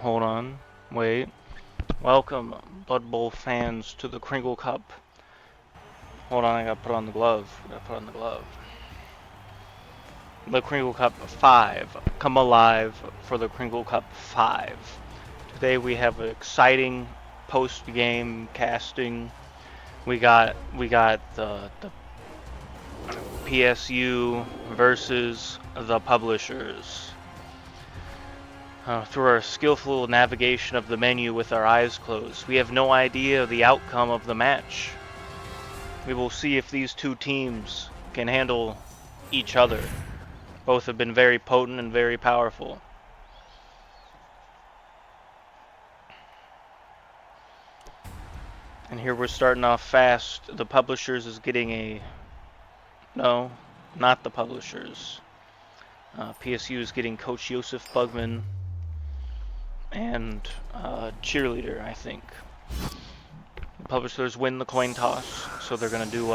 hold on, wait. Welcome, Blood Bowl fans, to the Kringle Cup. Hold on, I gotta put on the glove. The Kringle Cup 5. Come alive for the Kringle Cup 5. Today we have an exciting post-game casting. We got the PSU versus the publishers. Through our skillful navigation of the menu with our eyes closed, we have no idea the outcome of the match. We will see if these two teams can handle each other. Both have been very potent and very powerful. And here we're starting off fast. The publishers is getting a... No, not the publishers. PSU is getting Coach Joseph Bugman and cheerleader, I think. The publishers win the coin toss, so they're going to do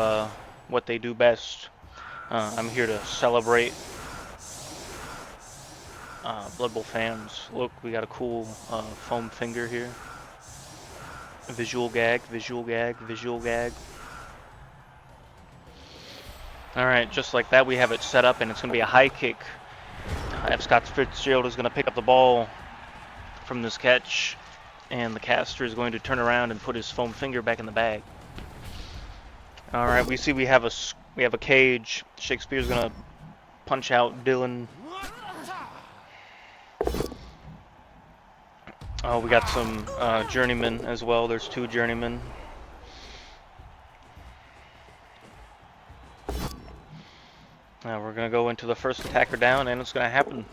what they do best. I'm here to celebrate. Blood Bowl fans, look, we got a cool foam finger here. Visual gag. Alright, just like that, we have it set up, and it's going to be a high kick. F. Scott Fitzgerald is going to pick up the ball from this catch, and the caster is going to turn around and put his foam finger back in the bag. Alright, we have a cage. Shakespeare's going to punch out Dylan. Oh, we got some journeymen as well. There's 2 journeymen. Now we're going to go into the first attacker down, and it's going to happen.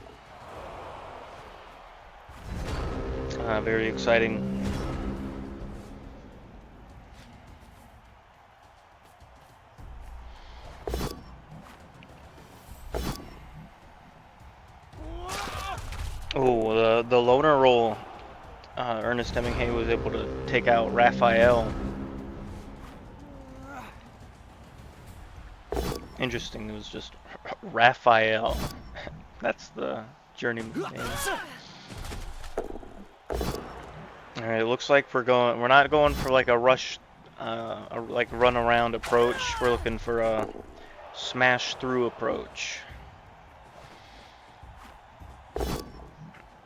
Very exciting. Oh, the loner roll. Ernest Hemingway was able to take out Raphael. Interesting, it was just Raphael. That's the journeyman name. Alright, it looks like we're not going for like a rush, like run around approach. We're looking for a smash through approach.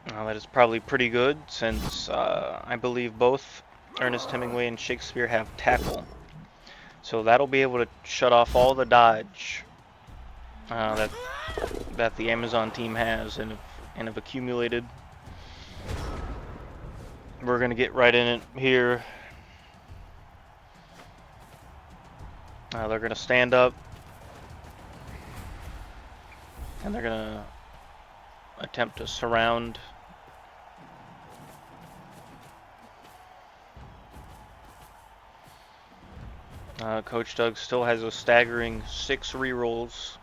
That is probably pretty good since I believe both Ernest Hemingway and Shakespeare have tackle. So that'll be able to shut off all the dodge that the Amazon team has and have accumulated. We're going to get right in it here. They're going to stand up, and they're going to attempt to surround. Coach Doug still has a staggering 6 rerolls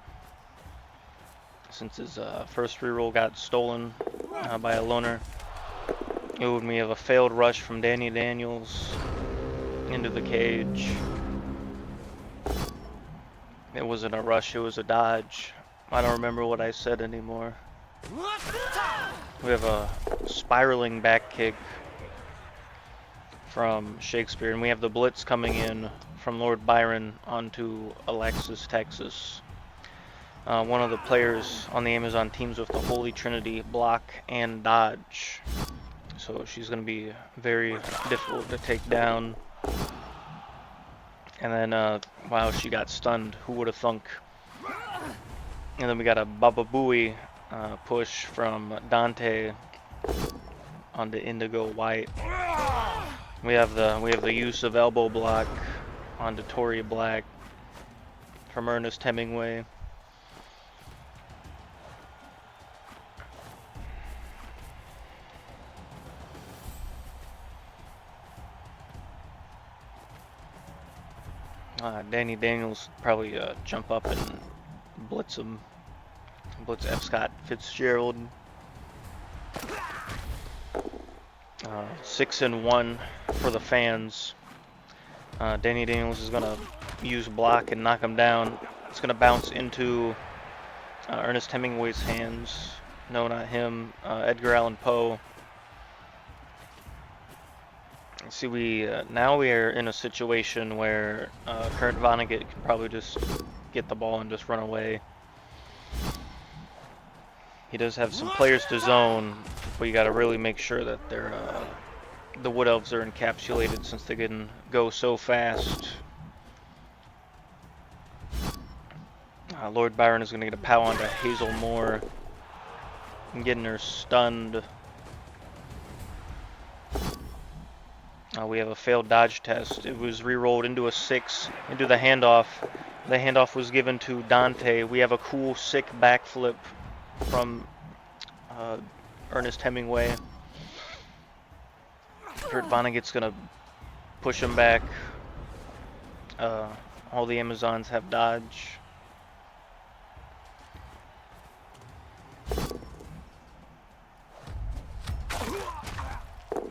since his first reroll got stolen by a loner. Ooh, and we have a failed rush from Danny Daniels into the cage. It wasn't a rush, it was a dodge. I don't remember what I said anymore. We have a spiraling back kick from Shakespeare, and we have the blitz coming in from Lord Byron onto Alexis, Texas. One of the players on the Amazon teams with the Holy Trinity, block and dodge. So she's going to be very difficult to take down. And then, wow, she got stunned. Who would have thunk? And then we got a Baba Booey push from Dante onto Indigo White. We have the use of elbow block onto Tory Black from Ernest Hemingway. Danny Daniels probably jump up and blitz him. Blitz F. Scott Fitzgerald. 6-1 for the fans. Danny Daniels is going to use block and knock him down. It's going to bounce into Ernest Hemingway's hands. No, not him. Edgar Allan Poe. See, now we are in a situation where Kurt Vonnegut can probably just get the ball and just run away. He does have some players to zone, but you got to really make sure that the Wood Elves are encapsulated since they can go so fast. Lord Byron is going to get a POW onto Hazel Moore and getting her stunned. We have a failed dodge test. It was re-rolled into a 6, into the handoff. The handoff was given to Dante. We have a cool, sick backflip from Ernest Hemingway. Kurt Vonnegut's going to push him back. All the Amazons have dodge.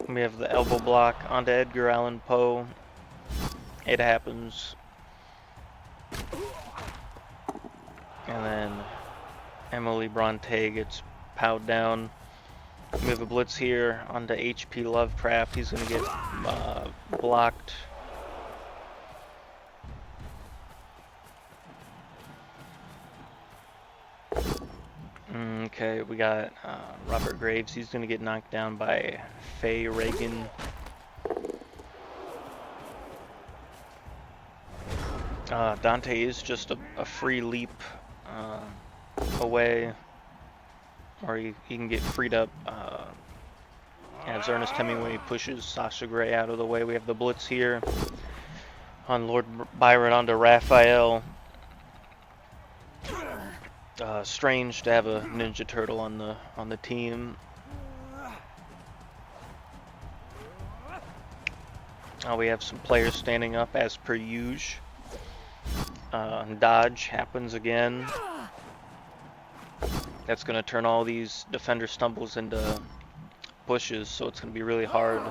We have the elbow block onto Edgar Allan Poe. It happens. And then Emily Bronte gets POW'd down. We have a blitz here onto HP Lovecraft. He's going to get blocked. Okay, we got Robert Graves. He's going to get knocked down by Faye Reagan. Dante is just a free leap away, or he can get freed up as Ernest Hemingway pushes Sasha Grey out of the way. We have the blitz here on Lord Byron onto Raphael. Strange to have a Ninja Turtle on the team. We have some players standing up as per usual. Dodge happens again. That's going to turn all these defender stumbles into pushes, so it's going to be really hard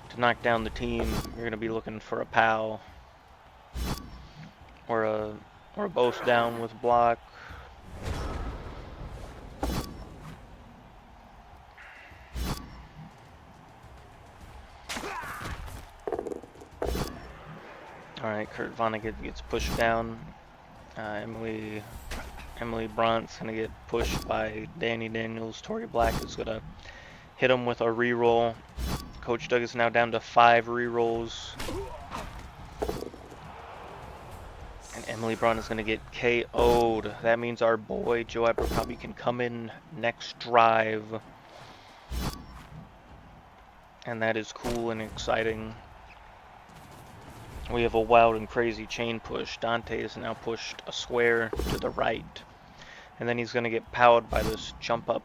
to knock down the team. You're going to be looking for a POW or a both down with block. Alright, Kurt Vonnegut gets pushed down. Emily Brant's gonna get pushed by Danny Daniels. Tori Black is gonna hit him with a reroll. Coach Doug is now down to 5 rerolls. And Emily Brant is gonna get KO'd. That means our boy Joe Abercrombie can come in next drive. And that is cool and exciting. We have a wild and crazy chain push. Dante is now pushed a square to the right. And then he's going to get POW'd by this jump up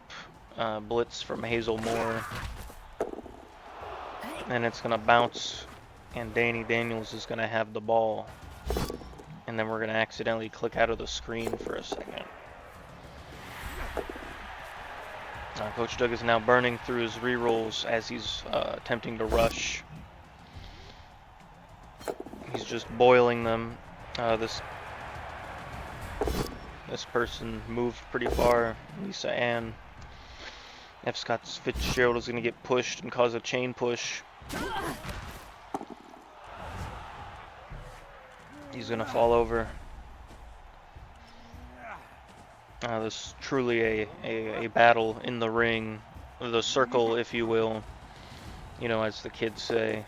blitz from Hazel Moore. And it's going to bounce, and Danny Daniels is going to have the ball. And then we're going to accidentally click out of the screen for a second. Coach Doug is now burning through his rerolls as he's attempting to rush. He's just boiling them. This person moved pretty far. Lisa Ann. F. Scott Fitzgerald is going to get pushed and cause a chain push. He's going to fall over. This is truly a battle in the ring. The circle, if you will. You know, as the kids say.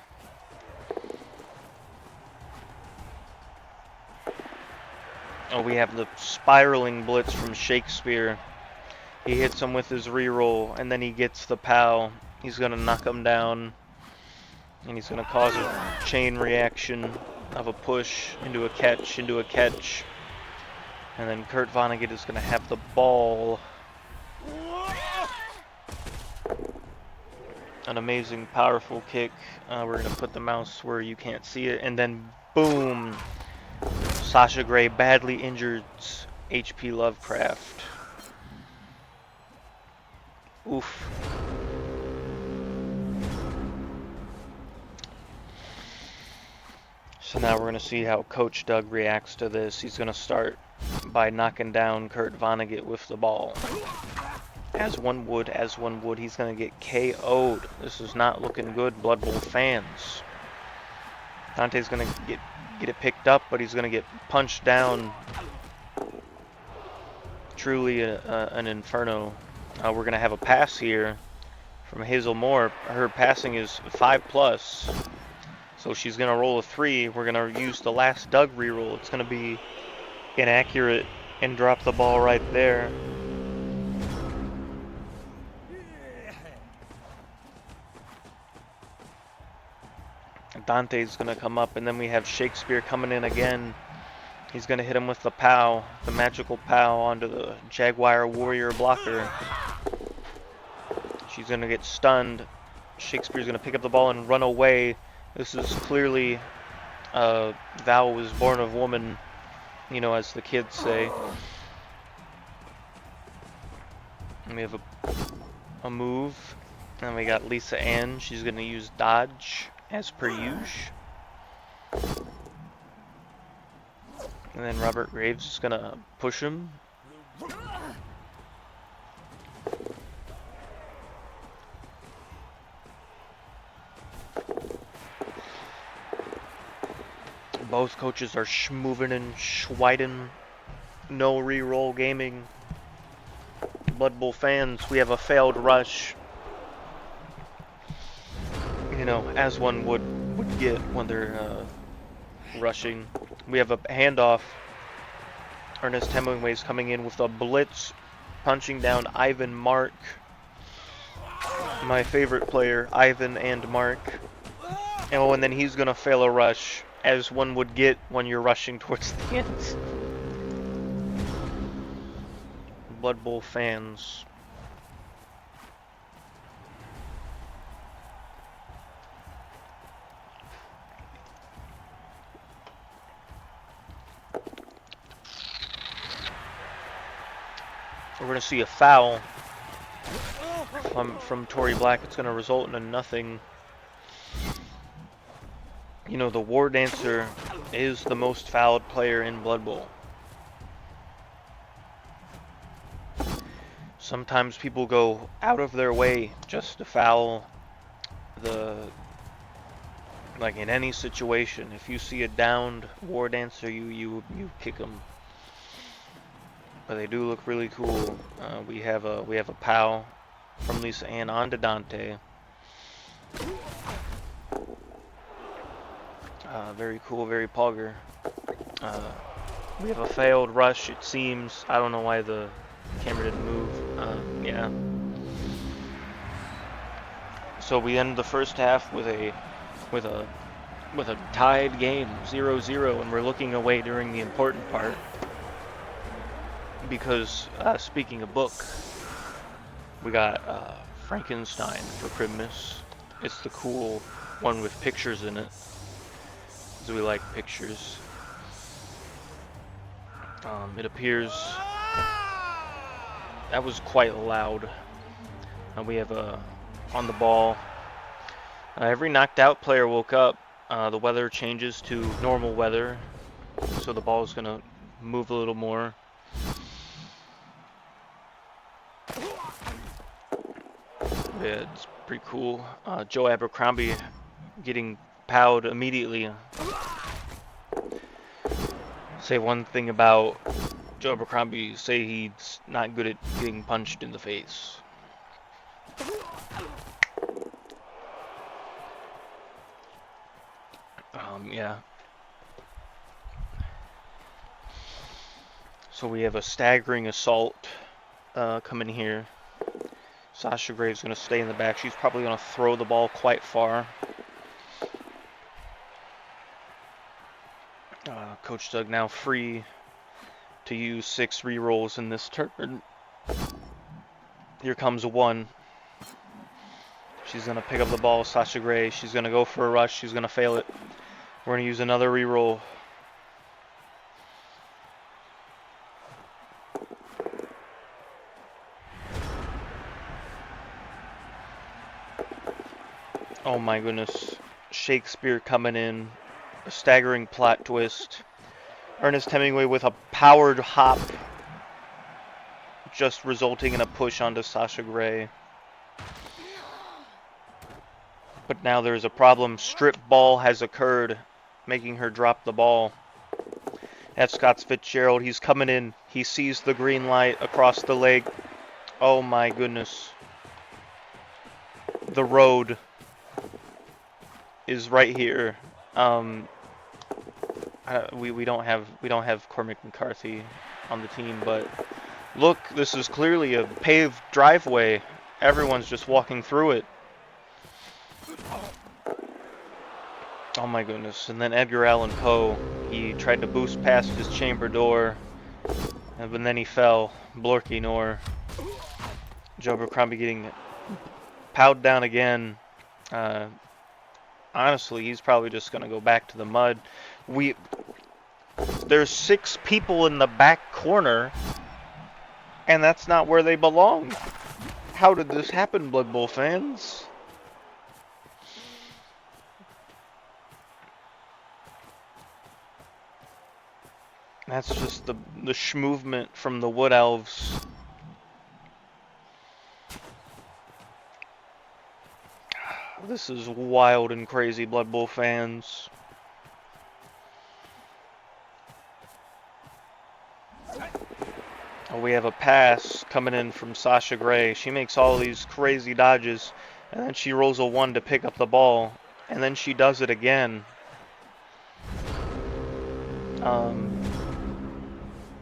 Oh, we have the spiraling blitz from Shakespeare. He hits him with his reroll, and then he gets the POW. He's going to knock him down, and he's going to cause a chain reaction of a push into a catch, and then Kurt Vonnegut is going to have the ball. An amazing, powerful kick. We're going to put the mouse where you can't see it, and then boom! Sasha Grey badly injured HP Lovecraft. Oof. So now we're going to see how Coach Doug reacts to this. He's going to start by knocking down Kurt Vonnegut with the ball. As one would, he's going to get KO'd. This is not looking good, Blood Bowl fans. Dante's gonna get it picked up, but he's gonna get punched down. Truly an inferno. We're gonna have a pass here from Hazel Moore. Her passing is 5+, so she's gonna roll a 3. We're gonna use the last Doug reroll. It's gonna be inaccurate and drop the ball right there. Dante's gonna come up, and then we have Shakespeare coming in again. He's gonna hit him with the POW, the magical POW onto the Jaguar Warrior blocker. She's gonna get stunned. Shakespeare's gonna pick up the ball and run away. This is clearly Val was born of woman, you know, as the kids say. And we have a move, and we got Lisa Ann. She's gonna use dodge as per usual. And then Robert Graves is gonna push him. Both coaches are schmoving and schweiden. No reroll gaming. Blood Bowl fans, we have a failed rush. You know, as one would get when they're rushing. We have a handoff. Ernest Hemingway's coming in with a blitz, punching down Ivan Mark. My favorite player, Ivan and Mark. And then he's gonna fail a rush, as one would get when you're rushing towards the end. Blood Bowl fans. We're going to see a foul from Tory Black. It's going to result in a nothing. You know, the War Dancer is the most fouled player in Blood Bowl. Sometimes people go out of their way just to foul like in any situation. If you see a downed War Dancer, you kick them. But they do look really cool. We have a POW from Lisa Ann onto Dante. Very cool, very pogger. We have a failed rush, it seems. I don't know why the camera didn't move. Yeah. So we end the first half with a tied game, 0-0, and we're looking away during the important part. Because, speaking of book, we got Frankenstein for Christmas. It's the cool one with pictures in it, because we like pictures. It appears that was quite loud. We have on the ball. Every knocked out player woke up. The weather changes to normal weather, so the ball is going to move a little more. Yeah, it's pretty cool. Joe Abercrombie getting POW'd immediately. Say one thing about Joe Abercrombie, say he's not good at getting punched in the face. Yeah. So we have a staggering assault coming here. Sasha Graves going to stay in the back. She's probably going to throw the ball quite far. Coach Doug now free to use 6 rerolls in this turn. Here comes 1. She's going to pick up the ball, Sasha Gray. She's going to go for a rush. She's going to fail it. We're going to use another reroll. Oh my goodness. Shakespeare coming in. A staggering plot twist. Ernest Hemingway with a powered hop. Just resulting in a push onto Sasha Gray. But now there's a problem. Strip ball has occurred. making her drop the ball. F. Scott Fitzgerald, he's coming in. He sees the green light across the lake. Oh my goodness. The road is right here. We don't have Cormac McCarthy on the team, but look, this is clearly a paved driveway. Everyone's just walking through it. Oh my goodness. And then Edgar Allan Poe, he tried to boost past his chamber door, but then he fell. Blorky Nor. Joe Abercrombie getting powed down again. Honestly, he's probably just going to go back to the mud. There's 6 people in the back corner, and that's not where they belong. How did this happen, Blood Bowl fans? That's just the schmovement from the Wood Elves. This is wild and crazy, Blood Bowl fans. We have a pass coming in from Sasha Gray. She makes all these crazy dodges, and then she rolls a 1 to pick up the ball, and then she does it again.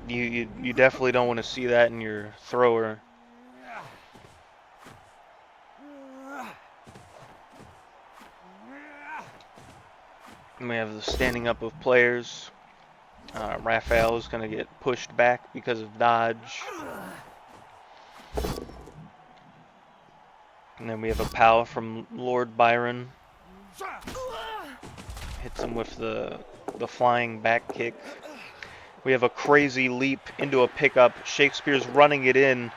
You definitely don't want to see that in your thrower. And we have the standing up of players. Raphael is going to get pushed back because of dodge. And then we have a pow from Lord Byron. Hits him with the flying back kick. We have a crazy leap into a pickup. Shakespeare's running it in.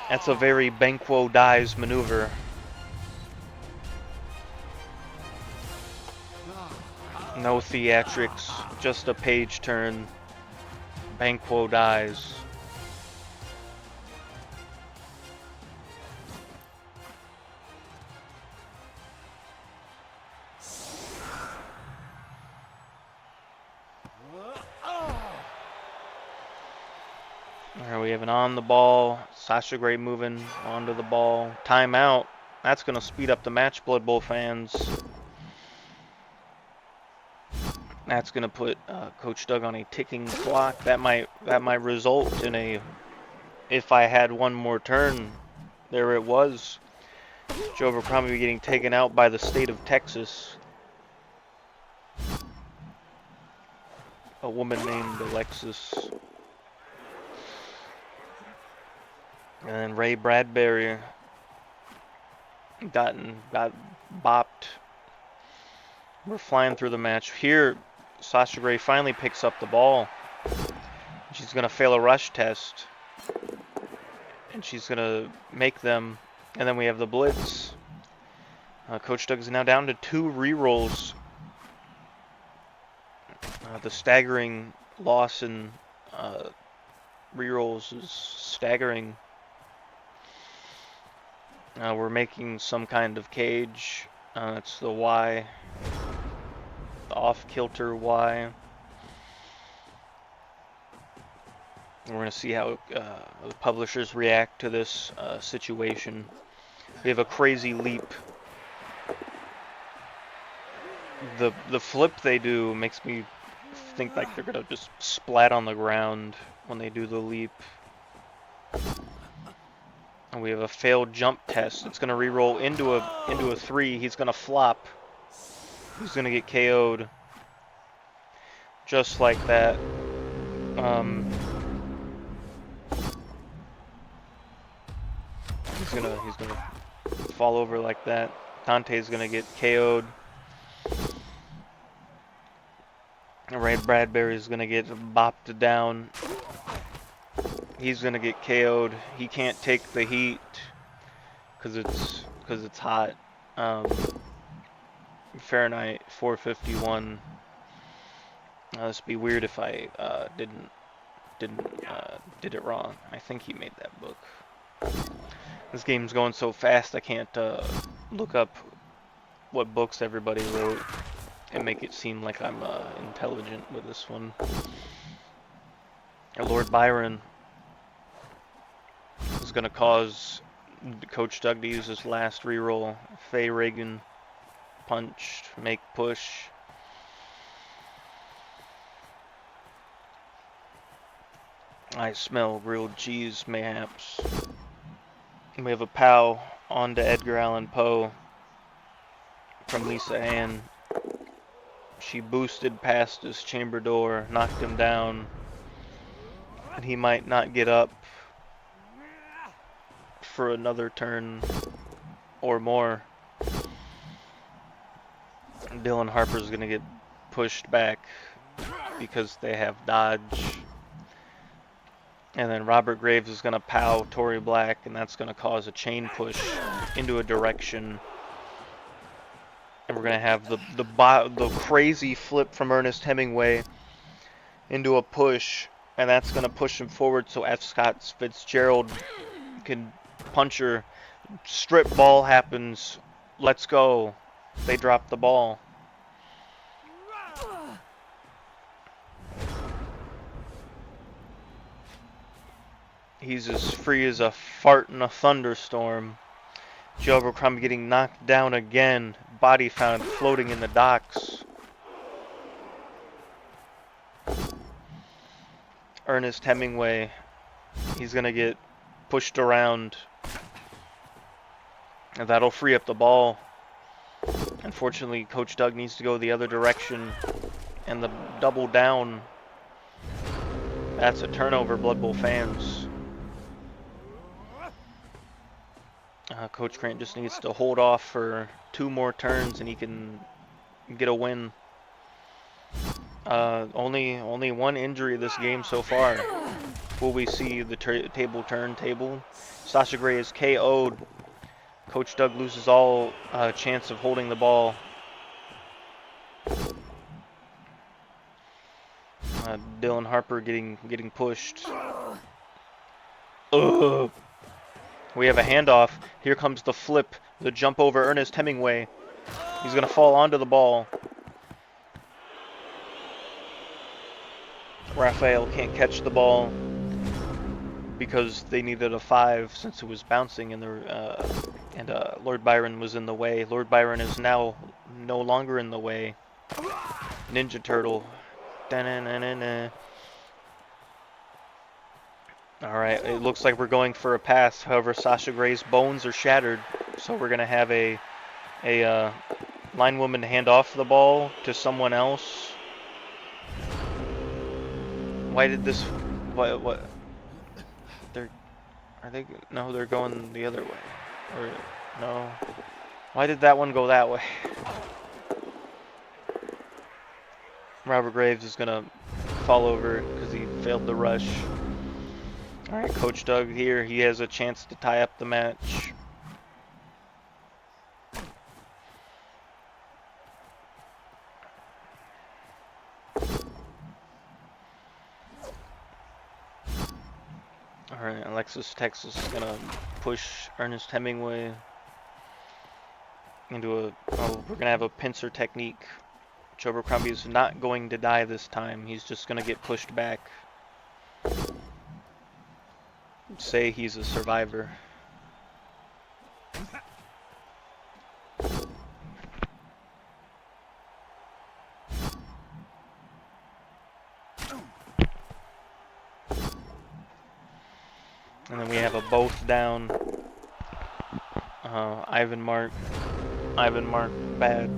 That's a very Banquo dies maneuver. No theatrics, just a page turn. Banquo dies. Alright, we have an on the ball. Sasha Gray moving onto the ball. Timeout. That's going to speed up the match, Blood Bowl fans. That's going to put Coach Doug on a ticking clock. That might result in a, if I had one more turn, there it was. Joe Abercrombie getting taken out by the state of Texas. A woman named Alexis. And then Ray Bradbury got bopped. We're flying through the match. Here, Sasha Gray finally picks up the ball. She's going to fail a rush test. And she's going to make them. And then we have the blitz. Coach Doug is now down to 2 rerolls. The staggering loss in rerolls is staggering. We're making some kind of cage. That's the Y. The off-kilter Y. We're going to see how the publishers react to this situation. We have a crazy leap. The flip they do makes me think like they're going to just splat on the ground when they do the leap. And we have a failed jump test. It's going to re-roll into a 3. He's going to flop. He's going to get KO'd. Just like that. He's gonna fall over like that. Dante's going to get KO'd. Ray Bradbury's going to get bopped down. He's going to get KO'd. He can't take the heat because it's hot. Fahrenheit 451. This would be weird if I did it wrong. I think he made that book. This game's going so fast I can't look up what books everybody wrote. and make it seem like I'm intelligent with this one. Lord Byron is going to cause Coach Doug to use his last reroll. Faye Reagan, punch, make push. I smell grilled cheese, mayhaps. We have a POW on to Edgar Allan Poe from Lisa Ann. She boosted past his chamber door, knocked him down, and he might not get up for another turn or more. Dylan Harper's gonna get pushed back because they have dodge. And then Robert Graves is gonna POW Tory Black, and that's gonna cause a chain push into a direction. And we're gonna have the crazy flip from Ernest Hemingway into a push, and that's gonna push him forward so F. Scott Fitzgerald can punch her. Strip ball happens. Let's go. They drop the ball. He's as free as a fart in a thunderstorm. Joe Abercrombie getting knocked down again. Body found floating in the docks. Ernest Hemingway, he's going to get pushed around. And that'll free up the ball. Unfortunately, Coach Doug needs to go the other direction. And the double down. That's a turnover, Blood Bowl fans. Coach Grant just needs to hold off for 2 more turns and he can get a win. Only 1 injury this game so far. Will we see the table turn table? Sasha Grey is KO'd. Coach Doug loses all chance of holding the ball. Dylan Harper getting pushed. Ugh. We have a handoff. Here comes the flip. The jump over Ernest Hemingway. He's going to fall onto the ball. Raphael can't catch the ball because they needed a 5 since it was bouncing and Lord Byron was in the way. Lord Byron is now no longer in the way. Ninja Turtle. Da-na-na-na-na. Alright, it looks like we're going for a pass. However, Sasha Gray's bones are shattered. So we're going to have a linewoman hand off the ball to someone else. Why did this... What? No, they're going the other way. Or, no. Why did that one go that way? Robert Graves is going to fall over because he failed the rush. Alright, Coach Doug here. He has a chance to tie up the match. Alright, Alexis Texas is going to push Ernest Hemingway into a... Oh, we're going to have a pincer technique. Joe Abercrombie is not going to die this time. He's just going to get pushed back. Say he's a survivor. And then we have a both down. Ivan Mark bad.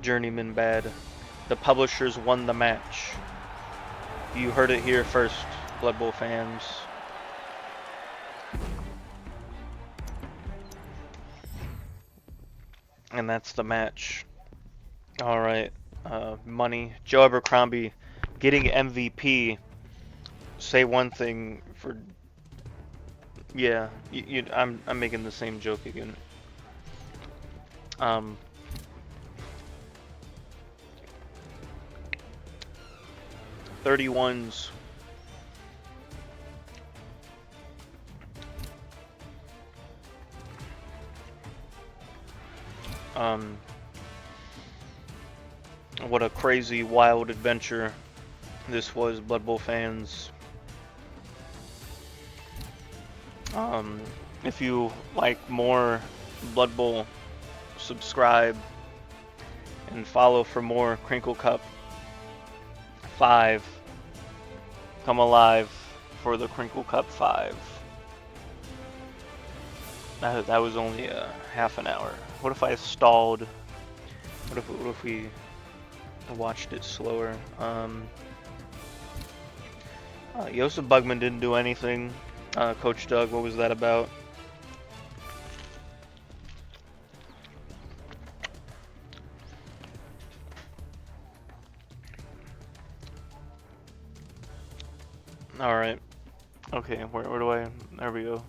Journeyman bad. The publishers won the match. You heard it here first, Blood Bowl fans. And that's the match. Alright. Money. Joe Abercrombie getting MVP. Say one thing for... Yeah, I'm making the same joke again. 31s. What a crazy, wild adventure this was, Blood Bowl fans. If you like more Blood Bowl, subscribe and follow for more Crinkle Cup 5. Come alive for the Crinkle Cup 5. That was only a half an hour. What if I stalled? What if we watched it slower? Joseph Bugman didn't do anything. Coach Doug, what was that about? Alright. Okay, where do I... There we go.